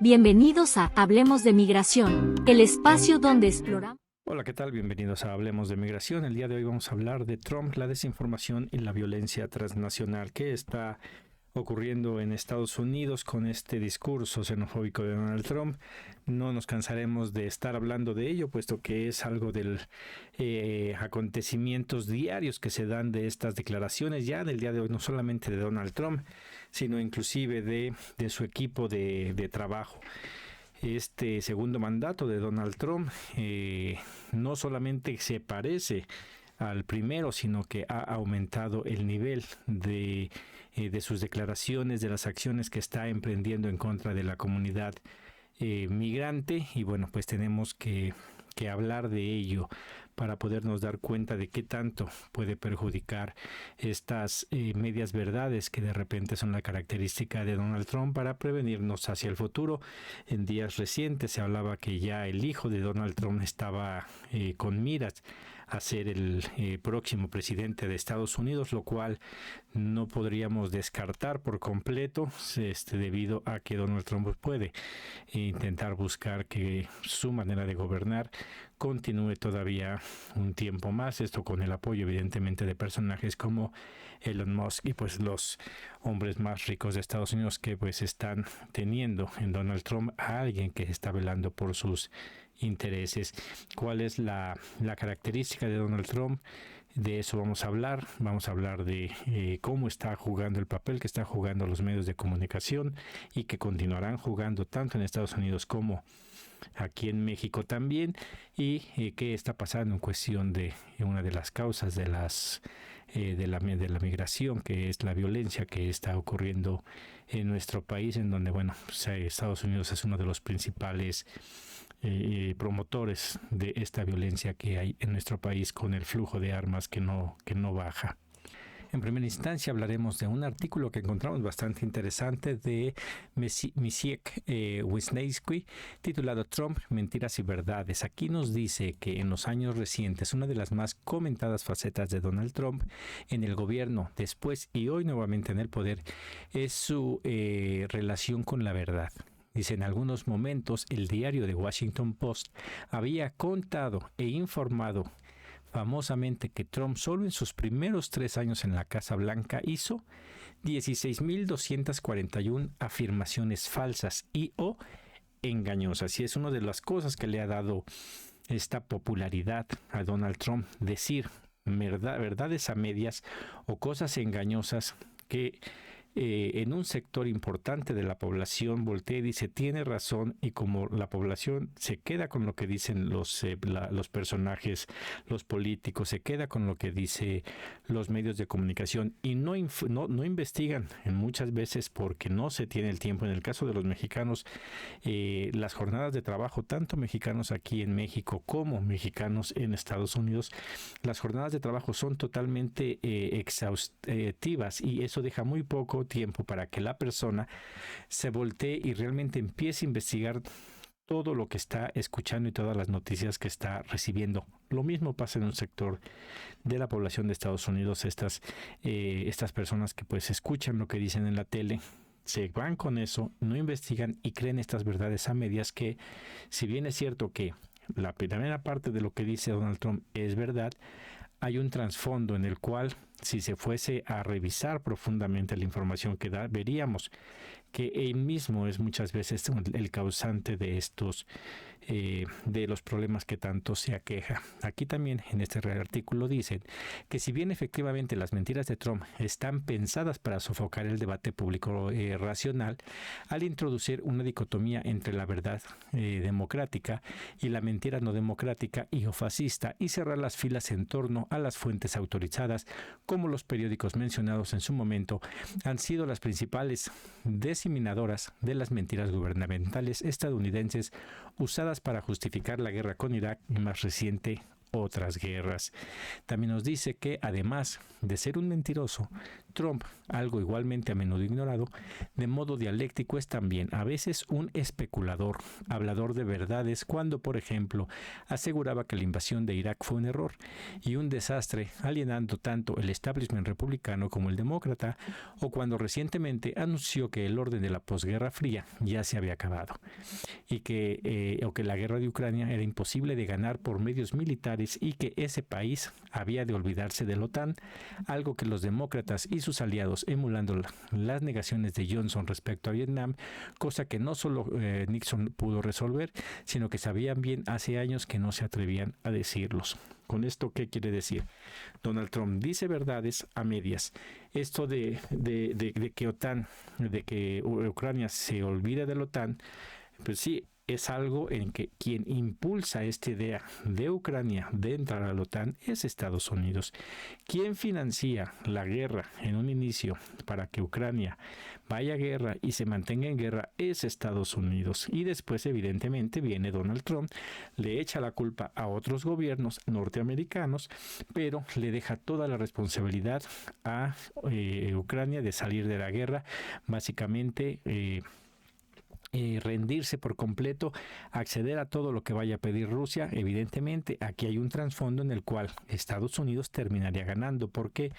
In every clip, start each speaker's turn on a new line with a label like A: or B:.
A: Bienvenidos a Hablemos de Migración, el espacio donde exploramos.
B: Hola, ¿qué tal? Bienvenidos a Hablemos de Migración. El día de hoy vamos a hablar de Trump, la desinformación y la violencia transnacional. ¿Qué está ocurriendo en Estados Unidos con este discurso xenofóbico de Donald Trump? No nos cansaremos de estar hablando de ello, puesto que es algo del acontecimientos diarios que se dan de estas declaraciones ya del día de hoy, no solamente de Donald Trump, sino inclusive de su equipo de trabajo. Este segundo mandato de Donald Trump no solamente se parece al primero, sino que ha aumentado el nivel de sus declaraciones, de las acciones que está emprendiendo en contra de la comunidad migrante. Y bueno, pues tenemos que hablar de ello para podernos dar cuenta de qué tanto puede perjudicar estas medias verdades que de repente son la característica de Donald Trump para prevenirnos hacia el futuro. En días recientes se hablaba que ya el hijo de Donald Trump estaba con miras a ser el próximo presidente de Estados Unidos, lo cual no podríamos descartar por completo, debido a que Donald Trump puede intentar buscar que su manera de gobernar continúe todavía un tiempo más, esto con el apoyo evidentemente de personajes como Elon Musk y pues los hombres más ricos de Estados Unidos, que pues están teniendo en Donald Trump a alguien que está velando por sus intereses. ¿Cuál es la característica de Donald Trump? De eso vamos a hablar de cómo está jugando el papel que están jugando los medios de comunicación y que continuarán jugando tanto en Estados Unidos como aquí en México también, y qué está pasando en cuestión de una de las causas de la migración, que es la violencia que está ocurriendo en nuestro país, en donde bueno, pues, Estados Unidos es uno de los principales promotores de esta violencia que hay en nuestro país, con el flujo de armas que no baja. En primera instancia hablaremos de un artículo que encontramos bastante interesante de Misiek Wisniewski, titulado Trump, mentiras y verdades. Aquí nos dice que en los años recientes una de las más comentadas facetas de Donald Trump en el gobierno, después y hoy nuevamente en el poder, es su relación con la verdad. Dice, en algunos momentos el diario The Washington Post había contado e informado famosamente que Trump solo en sus primeros 3 años en la Casa Blanca hizo 16,241 afirmaciones falsas y o engañosas. Y es una de las cosas que le ha dado esta popularidad a Donald Trump, decir verdades a medias o cosas engañosas que en un sector importante de la población voltea y dice tiene razón, y como la población se queda con lo que dicen los personajes, los políticos, se queda con lo que dice los medios de comunicación y no investigan muchas veces porque no se tiene el tiempo. En el caso de los mexicanos, las jornadas de trabajo, tanto mexicanos aquí en México como mexicanos en Estados Unidos, las jornadas de trabajo son totalmente exhaustivas, y eso deja muy poco tiempo para que la persona se voltee y realmente empiece a investigar todo lo que está escuchando y todas las noticias que está recibiendo. Lo mismo pasa en un sector de la población de Estados Unidos. Estas personas que pues escuchan lo que dicen en la tele, se van con eso, no investigan y creen estas verdades a medias, que si bien es cierto que la primera parte de lo que dice Donald Trump es verdad, hay un trasfondo en el cual, si se fuese a revisar profundamente la información que da, veríamos que él mismo es muchas veces el causante de estos de los problemas que tanto se aqueja. Aquí también en este artículo dicen que si bien efectivamente las mentiras de Trump están pensadas para sofocar el debate público racional, al introducir una dicotomía entre la verdad democrática y la mentira no democrática y o fascista, y cerrar las filas en torno a las fuentes autorizadas, como los periódicos mencionados en su momento, han sido las principales diseminadoras de las mentiras gubernamentales estadounidenses usadas para justificar la guerra con Irak y, más reciente, otras guerras. También nos dice que además de ser un mentiroso, Trump, algo igualmente a menudo ignorado, de modo dialéctico es también a veces un especulador, hablador de verdades cuando, por ejemplo, aseguraba que la invasión de Irak fue un error y un desastre, alienando tanto el establishment republicano como el demócrata, o cuando recientemente anunció que el orden de la posguerra fría ya se había acabado y que la guerra de Ucrania era imposible de ganar por medios militares y que ese país había de olvidarse de la OTAN, algo que los demócratas y sus aliados, emulando las negaciones de Johnson respecto a Vietnam, cosa que no solo Nixon pudo resolver, sino que sabían bien hace años que no se atrevían a decirlos. ¿Con esto qué quiere decir? Donald Trump dice verdades a medias. Esto de que OTAN, de que Ucrania se olvide de la OTAN, pues sí, es algo en que quien impulsa esta idea de Ucrania de entrar a la OTAN es Estados Unidos. Quien financia la guerra en un inicio para que Ucrania vaya a guerra y se mantenga en guerra es Estados Unidos. Y después, evidentemente, viene Donald Trump, le echa la culpa a otros gobiernos norteamericanos, pero le deja toda la responsabilidad a Ucrania de salir de la guerra, básicamente rendirse por completo, acceder a todo lo que vaya a pedir Rusia. Evidentemente, aquí hay un trasfondo en el cual Estados Unidos terminaría ganando. ¿Por qué?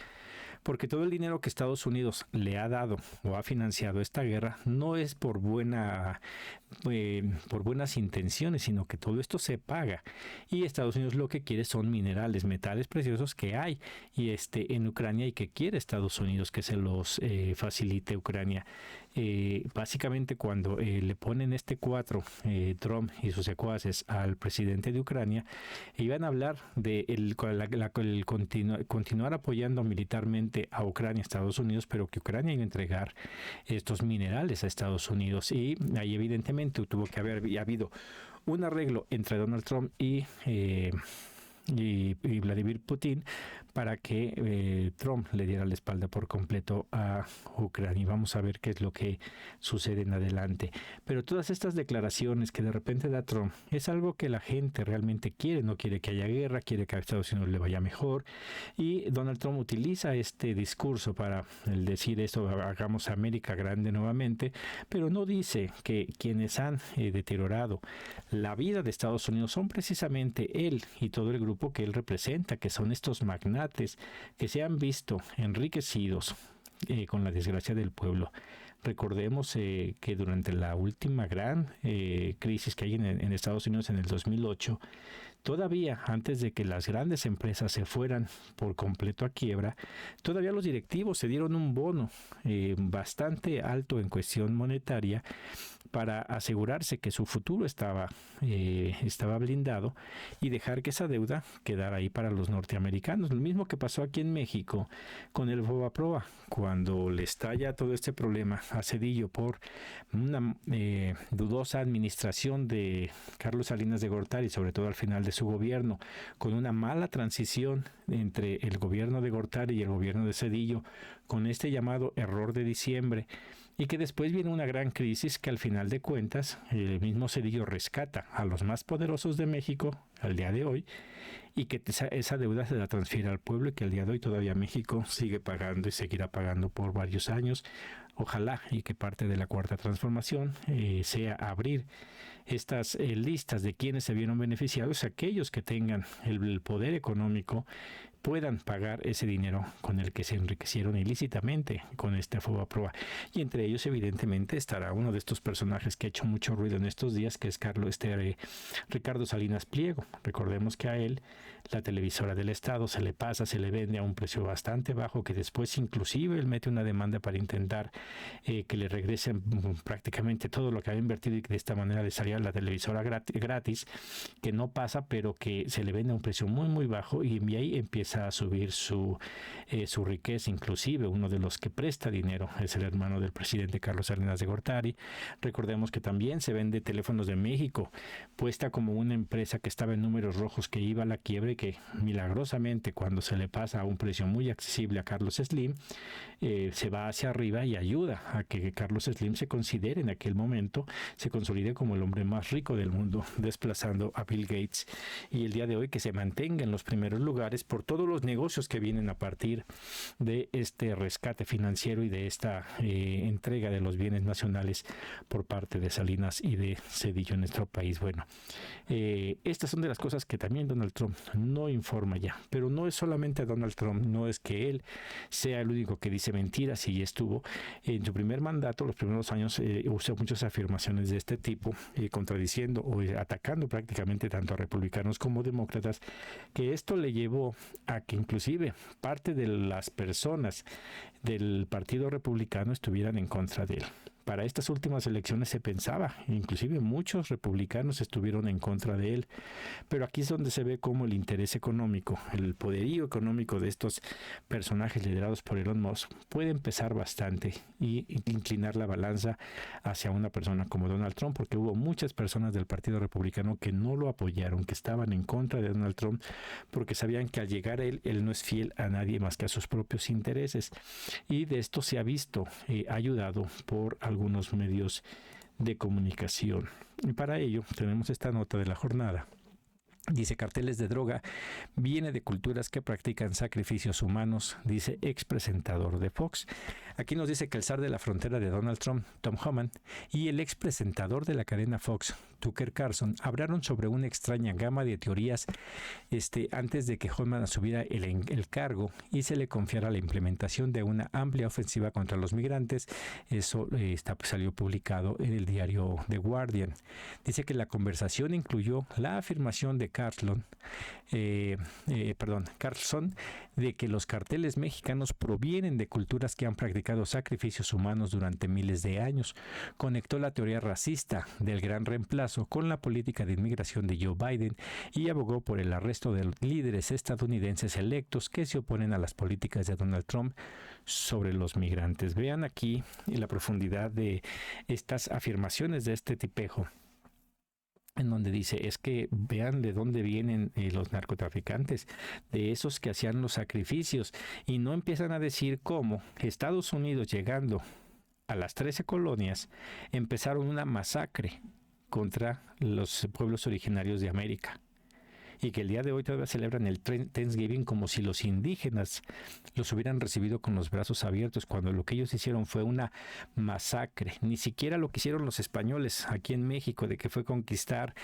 B: Porque todo el dinero que Estados Unidos le ha dado o ha financiado esta guerra no es por buenas intenciones, sino que todo esto se paga. Y Estados Unidos lo que quiere son minerales, metales preciosos que hay en Ucrania y que quiere Estados Unidos que se los facilite Ucrania. Básicamente cuando le ponen este 4 Trump y sus secuaces al presidente de Ucrania, iban a hablar de continuar apoyando militarmente a Ucrania, Estados Unidos, pero que Ucrania iba a entregar estos minerales a Estados Unidos, y ahí evidentemente tuvo que haber habido un arreglo entre Donald Trump y Vladimir Putin para que Trump le diera la espalda por completo a Ucrania. Y vamos a ver qué es lo que sucede en adelante. Pero todas estas declaraciones que de repente da Trump es algo que la gente realmente quiere. No quiere que haya guerra, quiere que a Estados Unidos le vaya mejor. Y Donald Trump utiliza este discurso para decir esto, hagamos América grande nuevamente, pero no dice que quienes han deteriorado la vida de Estados Unidos son precisamente él y todo el grupo que él representa, que son estos magnates que se han visto enriquecidos con la desgracia del pueblo. Recordemos que durante la última gran crisis que hay en Estados Unidos en el 2008, todavía antes de que las grandes empresas se fueran por completo a quiebra, todavía los directivos se dieron un bono bastante alto en cuestión monetaria para asegurarse que su futuro estaba blindado y dejar que esa deuda quedara ahí para los norteamericanos. Lo mismo que pasó aquí en México con el Fobaproa, cuando le estalla todo este problema a Zedillo por una dudosa administración de Carlos Salinas de Gortari, sobre todo al final de su gobierno, con una mala transición entre el gobierno de Gortari y el gobierno de Zedillo, con este llamado error de diciembre, y que después viene una gran crisis que al final de cuentas el mismo Zedillo rescata a los más poderosos de México al día de hoy, y que esa deuda se la transfiere al pueblo, y que al día de hoy todavía México sigue pagando y seguirá pagando por varios años. Ojalá y que parte de la cuarta transformación sea abrir estas listas de quienes se vieron beneficiados, aquellos que tengan el poder económico puedan pagar ese dinero con el que se enriquecieron ilícitamente con esta Fobaproa. Y entre ellos evidentemente estará uno de estos personajes que ha hecho mucho ruido en estos días, que es Ricardo Salinas Pliego. Recordemos que a él la televisora del Estado se le vende a un precio bastante bajo, que después inclusive él mete una demanda para intentar que le regresen prácticamente todo lo que había invertido, y que de esta manera le salía la televisora gratis, que no pasa, pero que se le vende a un precio muy muy bajo, y ahí empieza empieza a subir su riqueza. Inclusive uno de los que presta dinero es el hermano del presidente Carlos Salinas de Gortari. Recordemos que también se vende Teléfonos de México, puesta como una empresa que estaba en números rojos, que iba a la quiebra, y que milagrosamente, cuando se le pasa a un precio muy accesible a Carlos Slim, se va hacia arriba y ayuda a que Carlos Slim se considere en aquel momento, se consolide como el hombre más rico del mundo, desplazando a Bill Gates, y el día de hoy que se mantenga en los primeros lugares por todos los negocios que vienen a partir de este rescate financiero y de esta entrega de los bienes nacionales por parte de Salinas y de Zedillo en nuestro país. Bueno, estas son de las cosas que también Donald Trump no informa ya, pero no es solamente a Donald Trump, no es que él sea el único que dice mentiras, y estuvo en su primer mandato, los primeros años, usó muchas afirmaciones de este tipo, contradiciendo o atacando prácticamente tanto a republicanos como demócratas, que esto le llevó a que inclusive parte de las personas del Partido Republicano estuvieran en contra de él. Para estas últimas elecciones se pensaba, inclusive muchos republicanos estuvieron en contra de él, pero aquí es donde se ve cómo el interés económico, el poderío económico de estos personajes liderados por Elon Musk puede empezar bastante y inclinar la balanza hacia una persona como Donald Trump, porque hubo muchas personas del Partido Republicano que no lo apoyaron, que estaban en contra de Donald Trump, porque sabían que al llegar a él no es fiel a nadie más que a sus propios intereses, y de esto se ha visto ayudado por algunos medios de comunicación. Y para ello tenemos esta nota de la jornada. Dice: carteles de droga viene de culturas que practican sacrificios humanos, dice expresentador de Fox. Aquí nos dice que el zar de la frontera de Donald Trump, Tom Homan, y el expresentador de la cadena Fox, Tucker Carlson, hablaron sobre una extraña gama de teorías antes de que Homan asumiera el cargo y se le confiara la implementación de una amplia ofensiva contra los migrantes. Eso salió publicado en el diario The Guardian. Dice que la conversación incluyó la afirmación de Carlson de que los carteles mexicanos provienen de culturas que han practicado sacrificios humanos durante miles de años. Conectó la teoría racista del gran reemplazo con la política de inmigración de Joe Biden y abogó por el arresto de líderes estadounidenses electos que se oponen a las políticas de Donald Trump sobre los migrantes. Vean aquí la profundidad de estas afirmaciones de este tipejo, en donde dice, es que vean de dónde vienen los narcotraficantes, de esos que hacían los sacrificios, y no empiezan a decir cómo Estados Unidos, llegando a las 13 colonias, empezaron una masacre contra los pueblos originarios de América, y que el día de hoy todavía celebran el Thanksgiving como si los indígenas los hubieran recibido con los brazos abiertos, cuando lo que ellos hicieron fue una masacre. Ni siquiera lo que hicieron los españoles aquí en México, de que fue conquistar,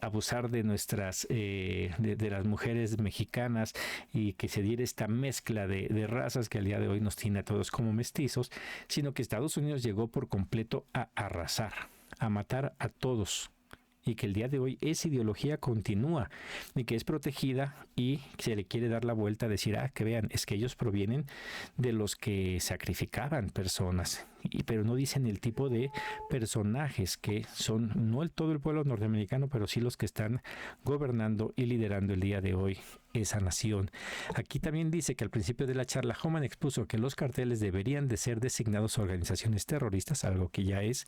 B: abusar de nuestras, de las mujeres mexicanas, y que se diera esta mezcla de razas que al día de hoy nos tiene a todos como mestizos, sino que Estados Unidos llegó por completo a arrasar, a matar a todos, y que el día de hoy esa ideología continúa y que es protegida, y se le quiere dar la vuelta a decir, que vean, es que ellos provienen de los que sacrificaban personas, pero no dicen el tipo de personajes que son, no todo el pueblo norteamericano, pero sí los que están gobernando y liderando el día de hoy esa nación. Aquí también dice que al principio de la charla Homan expuso que los carteles deberían de ser designados organizaciones terroristas, algo que ya es,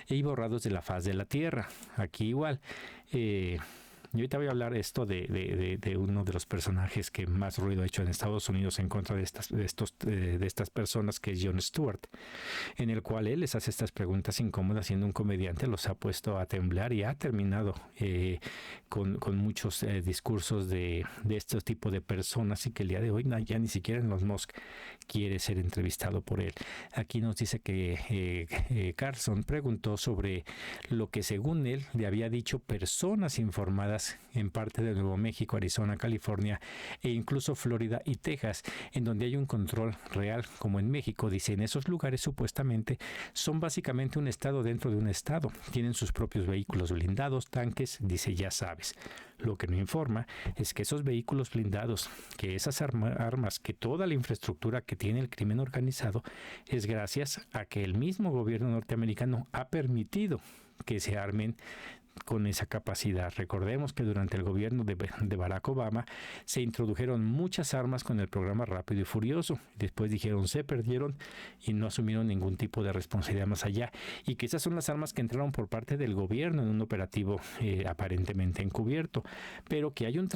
B: y borrados de la faz de la tierra. Aquí igual. Y ahorita voy a hablar de uno de los personajes que más ruido ha hecho en Estados Unidos en contra de estas personas, que es Jon Stewart, en el cual él les hace estas preguntas incómodas, siendo un comediante, los ha puesto a temblar y ha terminado con muchos discursos de estos tipos de personas, y que el día de hoy ya ni siquiera Elon Musk quiere ser entrevistado por él. Aquí nos dice que Carlson preguntó sobre lo que según él le había dicho personas informadas en parte de Nuevo México, Arizona, California e incluso Florida y Texas, en donde hay un control real como en México. Dice, en esos lugares supuestamente son básicamente un estado dentro de un estado, tienen sus propios vehículos blindados, tanques, dice, ya sabes. Lo que no informa es que esos vehículos blindados, que esas armas, que toda la infraestructura que tiene el crimen organizado es gracias a que el mismo gobierno norteamericano ha permitido que se armen con esa capacidad. Recordemos que durante el gobierno de Barack Obama se introdujeron muchas armas con el programa Rápido y Furioso. Después dijeron se perdieron y no asumieron ningún tipo de responsabilidad más allá. Y que esas son las armas que entraron por parte del gobierno en un operativo aparentemente encubierto. Pero que hay un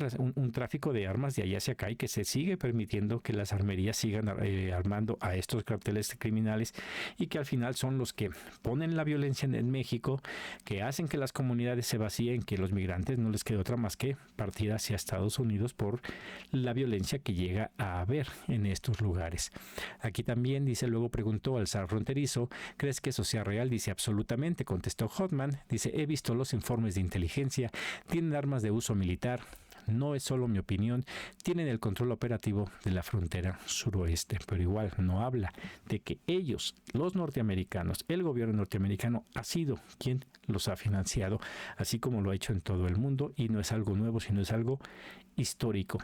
B: tráfico de armas de allá hacia acá y que se sigue permitiendo que las armerías sigan armando a estos carteles criminales y que al final son los que ponen la violencia en México, que hacen que las comunidades se vacíen, que los migrantes no les quede otra más que partir hacia Estados Unidos por la violencia que llega a haber en estos lugares. Aquí también dice, luego preguntó al zar fronterizo, ¿crees que eso sea real? Dice, absolutamente, contestó Hotman. Dice, he visto los informes de inteligencia, tienen armas de uso militar. No es solo mi opinión, tienen el control operativo de la frontera suroeste, pero igual no habla de que ellos, los norteamericanos, el gobierno norteamericano ha sido quien los ha financiado, así como lo ha hecho en todo el mundo, y no es algo nuevo, sino es algo histórico.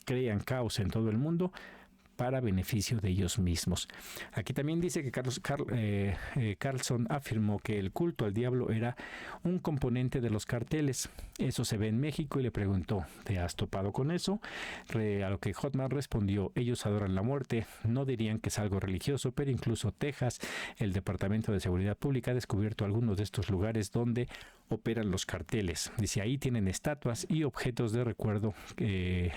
B: Crean caos en todo el mundo para beneficio de ellos mismos. Aquí también dice que Carlson afirmó que el culto al diablo era un componente de los carteles. Eso se ve en México y le preguntó, ¿te has topado con eso? A lo que Hotman respondió, ellos adoran la muerte, no dirían que es algo religioso, pero incluso Texas, el Departamento de Seguridad Pública ha descubierto algunos de estos lugares donde operan los carteles. Dice, ahí tienen estatuas y objetos de recuerdo que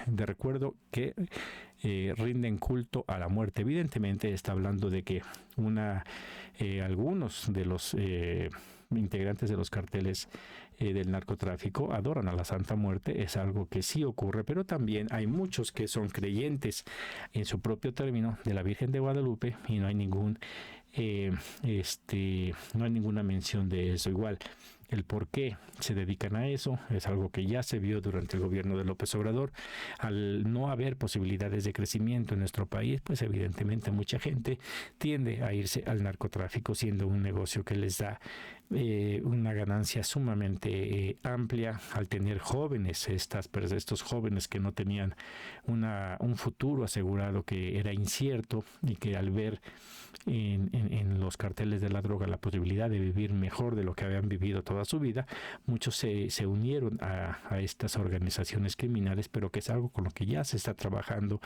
B: rinden culto a la muerte. Evidentemente está hablando de que algunos de los integrantes de los carteles del narcotráfico adoran a la Santa Muerte. Es algo que sí ocurre, pero también hay muchos que son creyentes en su propio término de la Virgen de Guadalupe y no hay ninguna mención de eso. Igual, el por qué se dedican a eso es algo que ya se vio durante el gobierno de López Obrador. Al no haber posibilidades de crecimiento en nuestro país, pues evidentemente mucha gente tiende a irse al narcotráfico, siendo un negocio que les da una ganancia sumamente amplia al tener jóvenes, estos jóvenes que no tenían un futuro asegurado, que era incierto, y que al ver en los carteles de la droga la posibilidad de vivir mejor de lo que habían vivido toda su vida, muchos se unieron a estas organizaciones criminales, pero que es algo con lo que ya se está trabajando.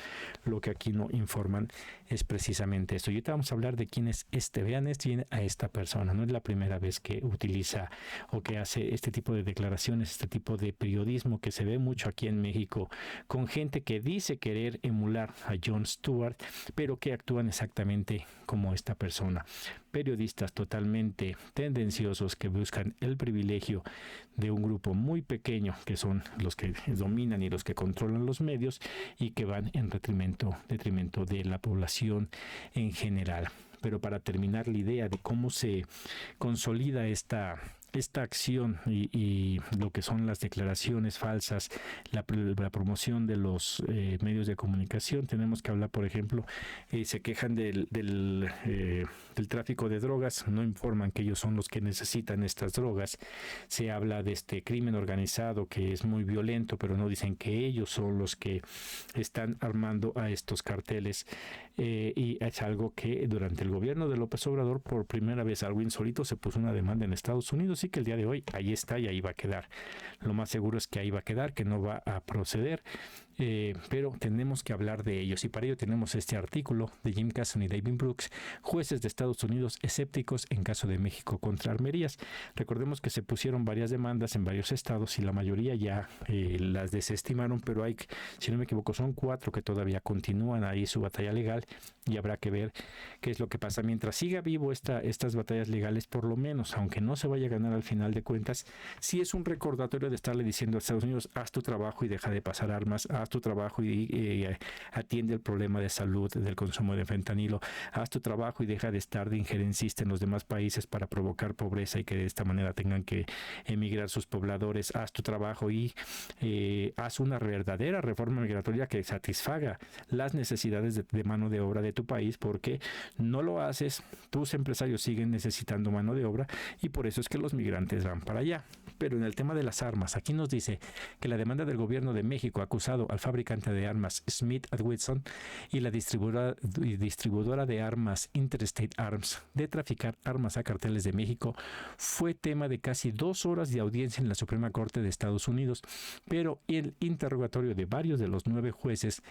B: Lo que aquí no informan es precisamente esto. Y ahorita vamos a hablar de quién es vean a esta persona. No es la primera vez que utiliza o que hace este tipo de declaraciones, este tipo de periodismo que se ve mucho aquí en México, con gente que dice querer emular a Jon Stewart, pero que actúan exactamente como esta persona. Periodistas totalmente tendenciosos que buscan el privilegio de un grupo muy pequeño, que son los que dominan y los que controlan los medios, y que van en detrimento de la población en general. Pero para terminar la idea de cómo se consolida esta acción y lo que son las declaraciones falsas, la promoción de los medios de comunicación, tenemos que hablar, por ejemplo, se quejan del tráfico de drogas, no informan que ellos son los que necesitan estas drogas. Se habla de este crimen organizado que es muy violento, pero no dicen que ellos son los que están armando a estos carteles, y es algo que durante el gobierno de López Obrador, por primera vez, algo insólito, se puso una demanda en Estados Unidos, y que el día de hoy ahí está y ahí va a quedar. Lo más seguro es que ahí va a quedar, que no va a proceder, pero tenemos que hablar de ellos, y para ello tenemos este artículo de Jim Casson y David Brooks, jueces de Estados Unidos escépticos en caso de México contra armerías. Recordemos que se pusieron varias demandas en varios estados y la mayoría ya las desestimaron, pero hay, si no me equivoco, son 4 que todavía continúan ahí su batalla legal, y habrá que ver qué es lo que pasa. Mientras siga vivo estas batallas legales, por lo menos, aunque no se vaya a ganar al final de cuentas, sí es un recordatorio de estarle diciendo a Estados Unidos, haz tu trabajo y deja de pasar armas, haz tu trabajo y atiende el problema de salud del consumo de fentanilo, haz tu trabajo y deja de estar de injerencista en los demás países para provocar pobreza y que de esta manera tengan que emigrar sus pobladores, haz tu trabajo y haz una verdadera reforma migratoria que satisfaga las necesidades de mano de obra de tu país, porque no lo haces, tus empresarios siguen necesitando mano de obra y por eso es que los migrantes van para allá. Pero en el tema de las armas, aquí nos dice que la demanda del gobierno de México ha acusado al al fabricante de armas Smith & Wesson y la distribuidora de armas Interstate Arms de traficar armas a carteles de México fue tema de casi 2 horas de audiencia en la Suprema Corte de Estados Unidos, pero el interrogatorio de varios de los 9 jueces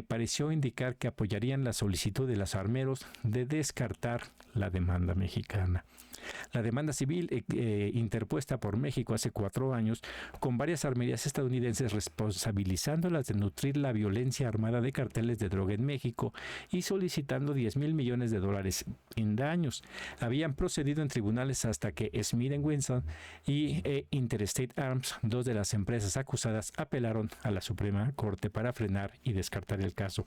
B: pareció indicar que apoyarían la solicitud de los armeros de descartar la demanda mexicana. La demanda civil interpuesta por México hace 4 años con varias armerías estadounidenses responsabilizándolas de nutrir la violencia armada de carteles de droga en México y solicitando $10,000 millones en daños. Habían procedido en tribunales hasta que Smith & Wesson y Interstate Arms, 2 de las empresas acusadas, apelaron a la Suprema Corte para frenar y descartar el caso.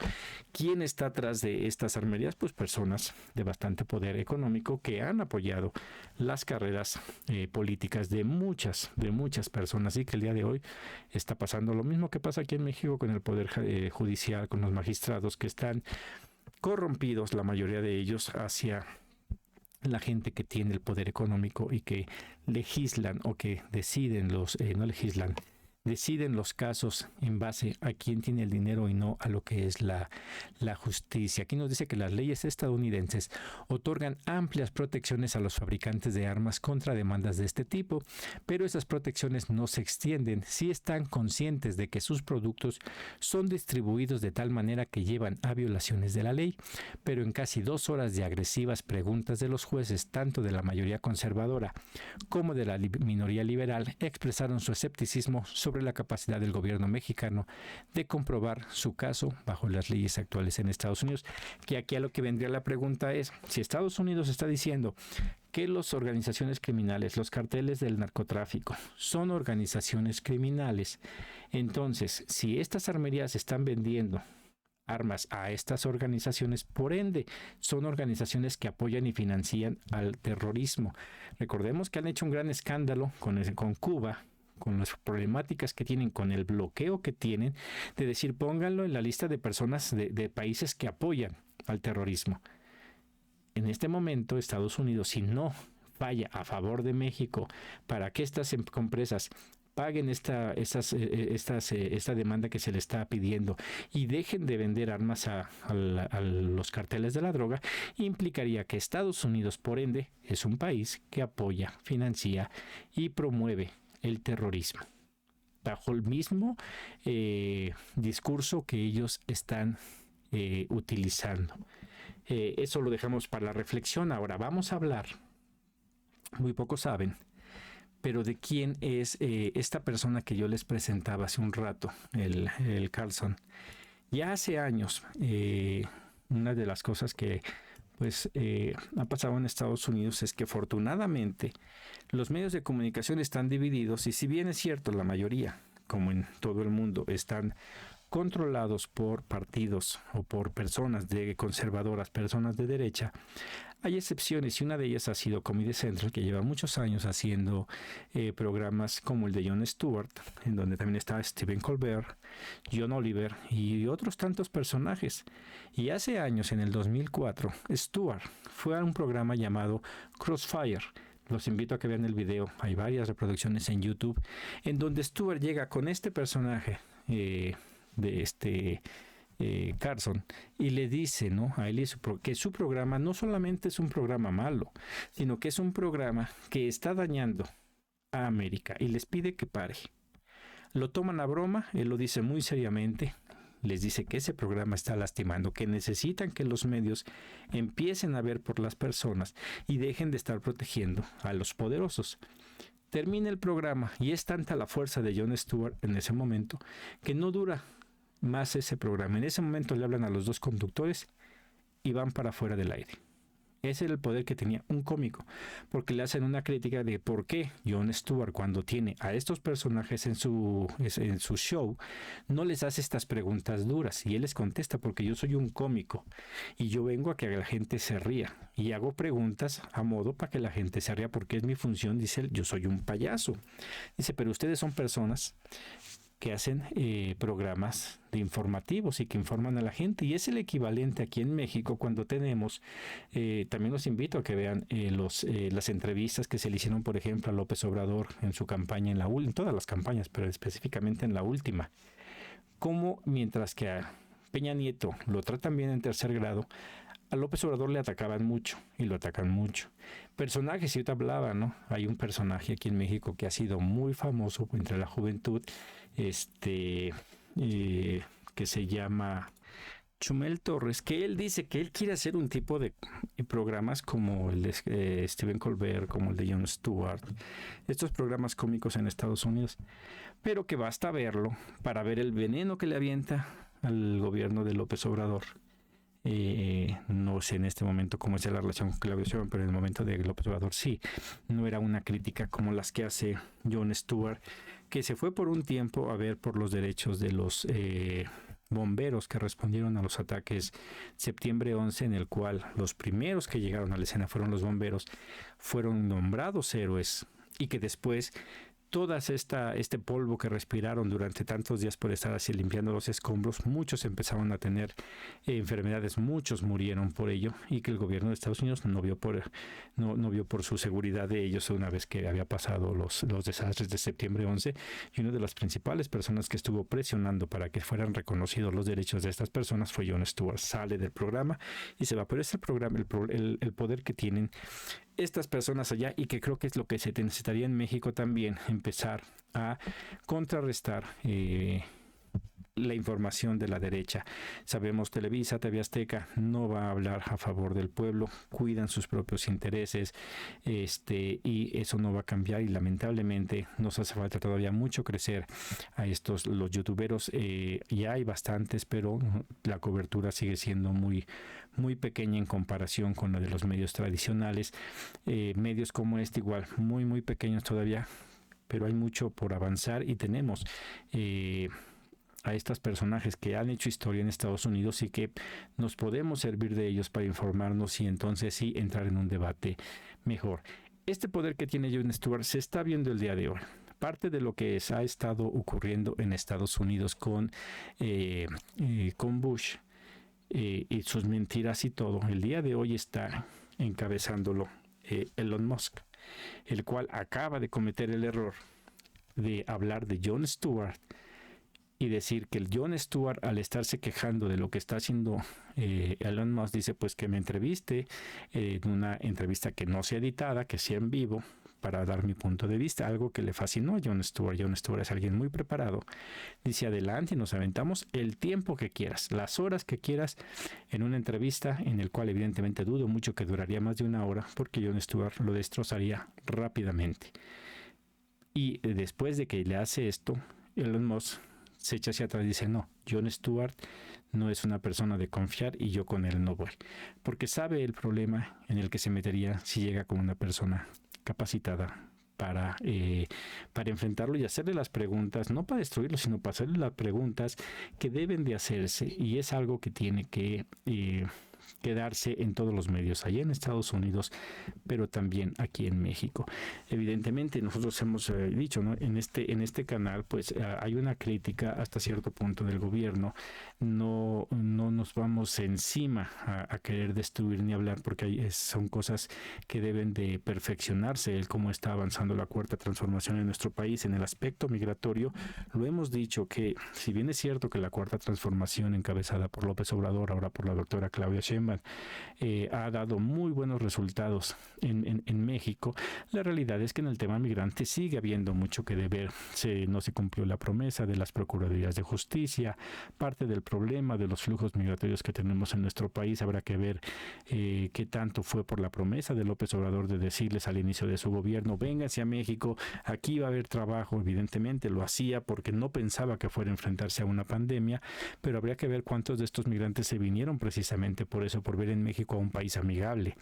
B: ¿Quién está atrás de estas armerías? Pues personas de bastante poder económico que han apoyado las carreras políticas de muchas personas, y que el día de hoy está pasando lo mismo que pasa aquí en México con el poder judicial, con los magistrados que están corrompidos, la mayoría de ellos, hacia la gente que tiene el poder económico y que legislan o que deciden deciden los casos en base a quién tiene el dinero y no a lo que es la justicia. Aquí nos dice que las leyes estadounidenses otorgan amplias protecciones a los fabricantes de armas contra demandas de este tipo, pero esas protecciones no se extienden si están conscientes de que sus productos son distribuidos de tal manera que llevan a violaciones de la ley. Pero en casi 2 horas de agresivas preguntas de los jueces, tanto de la mayoría conservadora como de la minoría liberal, expresaron su escepticismo sobre la capacidad del gobierno mexicano de comprobar su caso bajo las leyes actuales en Estados Unidos. Que aquí a lo que vendría la pregunta es, si Estados Unidos está diciendo que las organizaciones criminales, los carteles del narcotráfico, son organizaciones criminales, entonces, si estas armerías están vendiendo armas a estas organizaciones, por ende, son organizaciones que apoyan y financian al terrorismo. Recordemos que han hecho un gran escándalo con Cuba, con las problemáticas que tienen, con el bloqueo que tienen, de decir, pónganlo en la lista de personas de países que apoyan al terrorismo. En este momento, Estados Unidos, si no falla a favor de México para que estas empresas paguen esta demanda que se le está pidiendo y dejen de vender armas a los carteles de la droga, implicaría que Estados Unidos, por ende, es un país que apoya, financia y promueve el terrorismo, bajo el mismo discurso que ellos están utilizando. Eso lo dejamos para la reflexión. Ahora vamos a hablar, muy pocos saben, pero de quién es esta persona que yo les presentaba hace un rato, el Carlson. Ya hace años, una de las cosas que ha pasado en Estados Unidos es que afortunadamente los medios de comunicación están divididos, y si bien es cierto, la mayoría, como en todo el mundo, están controlados por partidos o por personas conservadoras, personas de derecha, hay excepciones, y una de ellas ha sido Comedy Central, que lleva muchos años haciendo programas como el de Jon Stewart, en donde también está Stephen Colbert, John Oliver y otros tantos personajes. Y hace años, en el 2004, Stewart fue a un programa llamado Crossfire. Los invito a que vean el video, hay varias reproducciones en YouTube, en donde Stewart llega con este personaje Carlson, y le dice, ¿no?, a él que su programa no solamente es un programa malo, sino que es un programa que está dañando a América, y les pide que pare. Lo toman a broma, él lo dice muy seriamente, les dice que ese programa está lastimando, que necesitan que los medios empiecen a ver por las personas y dejen de estar protegiendo a los poderosos. Termina el programa y es tanta la fuerza de Jon Stewart en ese momento que no dura más ese programa. En ese momento le hablan a los 2 conductores y van para fuera del aire. Ese era el poder que tenía un cómico, porque le hacen una crítica de por qué Jon Stewart, cuando tiene a estos personajes en su show, no les hace estas preguntas duras, y él les contesta: porque yo soy un cómico y yo vengo a que la gente se ría y hago preguntas a modo para que la gente se ría, porque es mi función. Dice él, yo soy un payaso. Dice, pero ustedes son personas que hacen programas de informativos y que informan a la gente, y es el equivalente aquí en México cuando tenemos, también los invito a que vean las entrevistas que se le hicieron, por ejemplo, a López Obrador en su campaña, en todas las campañas, pero específicamente en la última, cómo mientras que a Peña Nieto lo tratan bien en tercer grado, a López Obrador le atacaban mucho y lo atacan mucho. Personajes, yo te hablaba, ¿no? Hay un personaje aquí en México que ha sido muy famoso entre la juventud, que se llama Chumel Torres, que él dice que él quiere hacer un tipo de programas como el de Stephen Colbert, como el de Jon Stewart, estos programas cómicos en Estados Unidos, pero que basta verlo para ver el veneno que le avienta al gobierno de López Obrador. No sé en este momento cómo es la relación con Claudio Sheinbaum, pero en el momento de López Obrador sí, no era una crítica como las que hace Jon Stewart, que se fue por un tiempo a ver por los derechos de los bomberos que respondieron a los ataques septiembre 11, en el cual los primeros que llegaron a la escena fueron los bomberos, fueron nombrados héroes y que después este polvo que respiraron durante tantos días por estar así limpiando los escombros, muchos empezaron a tener enfermedades, muchos murieron por ello, y que el gobierno de Estados Unidos no vio por su seguridad de ellos una vez que había pasado los desastres de septiembre 11, y una de las principales personas que estuvo presionando para que fueran reconocidos los derechos de estas personas fue Jon Stewart. Sale del programa y se va, pero ese programa, el poder que tienen estas personas allá, y que creo que es lo que se necesitaría en México también, empezar a contrarrestar la información de la derecha. Sabemos, Televisa, TV Azteca no va a hablar a favor del pueblo, cuidan sus propios intereses, y eso no va a cambiar, y lamentablemente nos hace falta todavía mucho crecer a los youtuberos. Ya hay bastantes, pero la cobertura sigue siendo muy pequeña en comparación con la de los medios tradicionales. Medios como igual, muy pequeños todavía, pero hay mucho por avanzar, y tenemos a estos personajes que han hecho historia en Estados Unidos y que nos podemos servir de ellos para informarnos y entonces sí entrar en un debate mejor. Este poder que tiene Jon Stewart se está viendo el día de hoy. Parte de lo que ha estado ocurriendo en Estados Unidos con Bush y sus mentiras y todo, el día de hoy está encabezándolo Elon Musk, el cual acaba de cometer el error de hablar de Jon Stewart y decir que el Jon Stewart, al estarse quejando de lo que está haciendo Elon Musk, dice pues que me entreviste en una entrevista que no sea editada, que sea en vivo, para dar mi punto de vista, algo que le fascinó a Jon Stewart. Jon Stewart es alguien muy preparado. Dice, adelante, y nos aventamos el tiempo que quieras, las horas que quieras, en una entrevista en el cual evidentemente dudo mucho que duraría más de una hora, porque Jon Stewart lo destrozaría rápidamente. Y después de que le hace esto, Elon Musk se echa hacia atrás y dice, no, Jon Stewart no es una persona de confiar y yo con él no voy, porque sabe el problema en el que se metería si llega con una persona capacitada para enfrentarlo y hacerle las preguntas, no para destruirlo, sino para hacerle las preguntas que deben de hacerse, y es algo que tiene que quedarse en todos los medios, allá en Estados Unidos, pero también aquí en México. Evidentemente, nosotros hemos dicho, ¿no? En este canal, pues hay una crítica hasta cierto punto del gobierno. No nos vamos encima a querer destruir ni hablar, porque son cosas que deben de perfeccionarse. El cómo está avanzando la cuarta transformación en nuestro país en el aspecto migratorio. Lo hemos dicho que, si bien es cierto que la cuarta transformación encabezada por López Obrador, ahora por la doctora Claudia Sheinbaum, ha dado muy buenos resultados en México, la realidad es que en el tema migrante sigue habiendo mucho que deber. No se cumplió la promesa de las Procuradurías de Justicia. Parte del problema de los flujos migratorios que tenemos en nuestro país habrá que ver qué tanto fue por la promesa de López Obrador de decirles al inicio de su gobierno, vénganse a México, aquí va a haber trabajo. Evidentemente lo hacía porque no pensaba que fuera a enfrentarse a una pandemia, pero habría que ver cuántos de estos migrantes se vinieron precisamente por eso, por ver en México a un país amigable,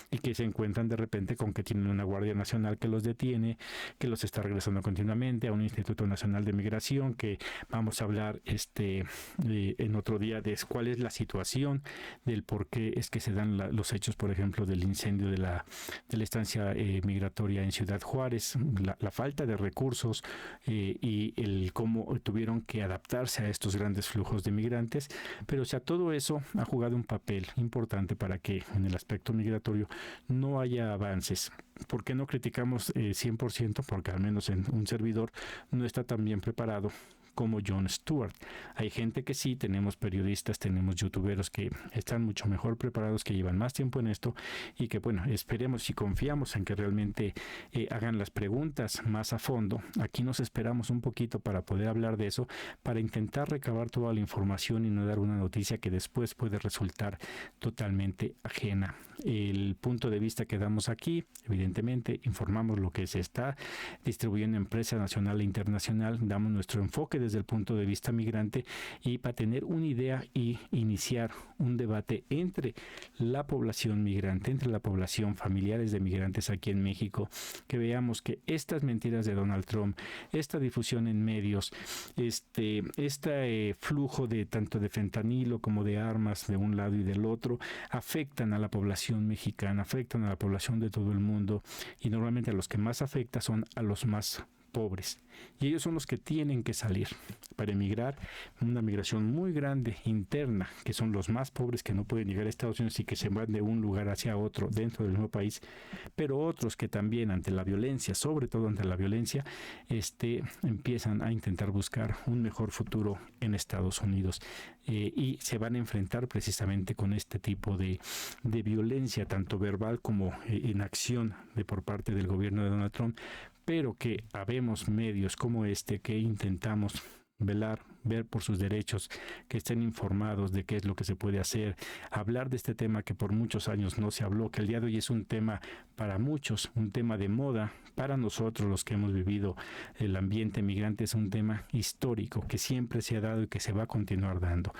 B: y que se encuentran de repente con que tienen una Guardia Nacional que los detiene, que los está regresando continuamente, a un Instituto Nacional de Migración, que vamos a hablar en otro día de cuál es la situación, del por qué es que se dan los hechos, por ejemplo, del incendio de la estancia migratoria en Ciudad Juárez, la falta de recursos y el cómo tuvieron que adaptarse a estos grandes flujos de migrantes. Pero todo eso ha jugado un papel importante para que en el aspecto migratorio no haya avances. ¿Por qué no criticamos 100%? Porque al menos en un servidor no está tan bien preparado como Jon Stewart. Hay gente que sí, tenemos periodistas, tenemos youtuberos que están mucho mejor preparados, que llevan más tiempo en esto y que bueno, esperemos y confiamos en que realmente hagan las preguntas más a fondo. Aquí nos esperamos un poquito para poder hablar de eso, para intentar recabar toda la información y no dar una noticia que después puede resultar totalmente ajena. El punto de vista que damos aquí, evidentemente, informamos lo que se está distribuyendo en prensa nacional e internacional, damos nuestro enfoque desde el punto de vista migrante y para tener una idea y iniciar un debate entre la población migrante, entre la población familiares de migrantes aquí en México, que veamos que estas mentiras de Donald Trump, esta difusión en medios, este flujo de tanto de fentanilo como de armas de un lado y del otro, afectan a la población mexicana, afectan a la población de todo el mundo y normalmente a los que más afecta son a los más pobres. Y ellos son los que tienen que salir para emigrar, una migración muy grande interna, que son los más pobres que no pueden llegar a Estados Unidos y que se van de un lugar hacia otro dentro del mismo país, pero otros que también ante la violencia, sobre todo ante la violencia, empiezan a intentar buscar un mejor futuro en Estados Unidos y se van a enfrentar precisamente con este tipo de violencia, tanto verbal como en acción por parte del gobierno de Donald Trump, pero que habemos medios como este que intentamos ver por sus derechos, que estén informados de qué es lo que se puede hacer, hablar de este tema que por muchos años no se habló, que el día de hoy es un tema para muchos, un tema de moda, para nosotros los que hemos vivido el ambiente migrante es un tema histórico que siempre se ha dado y que se va a continuar dando.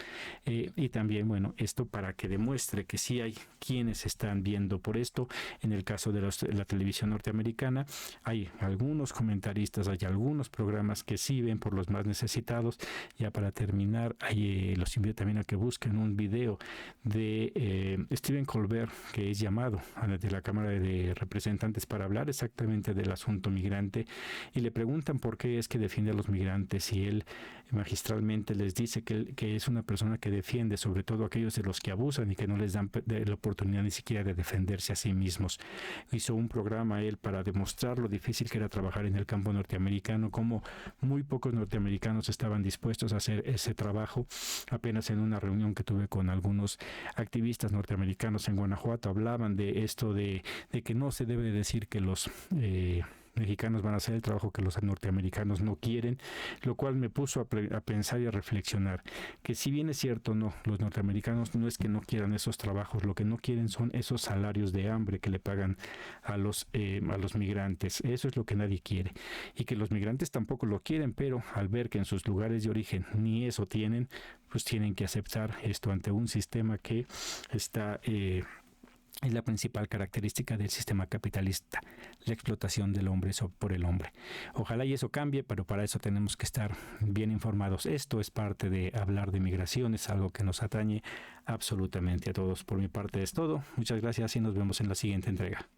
B: Y también, bueno, esto para que demuestre que sí hay quienes están viendo por esto. En el caso de la televisión norteamericana, hay algunos comentaristas, hay algunos programas que sí ven por los más necesitados. Ya para terminar, los invito también a que busquen un video de Stephen Colbert, que es llamado de la Cámara de Representantes para hablar exactamente del asunto migrante, y le preguntan por qué es que defiende a los migrantes, y él magistralmente les dice que es una persona que defiende sobre todo a aquellos de los que abusan y que no les dan la oportunidad ni siquiera de defenderse a sí mismos. Hizo un programa él para demostrar lo difícil que era trabajar en el campo norteamericano, como muy pocos norteamericanos estaban dispuestos a hacer ese trabajo. Apenas en una reunión que tuve con algunos activistas norteamericanos en Guanajuato hablaban de esto de que no se debe decir que los mexicanos van a hacer el trabajo que los norteamericanos no quieren, lo cual me puso a pensar y a reflexionar que si bien es cierto, no, los norteamericanos no es que no quieran esos trabajos, lo que no quieren son esos salarios de hambre que le pagan a los migrantes. Eso es lo que nadie quiere, y que los migrantes tampoco lo quieren, pero al ver que en sus lugares de origen ni eso tienen, pues tienen que aceptar esto ante un sistema que está es la principal característica del sistema capitalista, la explotación del hombre por el hombre. Ojalá y eso cambie, pero para eso tenemos que estar bien informados. Esto es parte de hablar de migración, es algo que nos atañe absolutamente a todos. Por mi parte es todo. Muchas gracias y nos vemos en la siguiente entrega.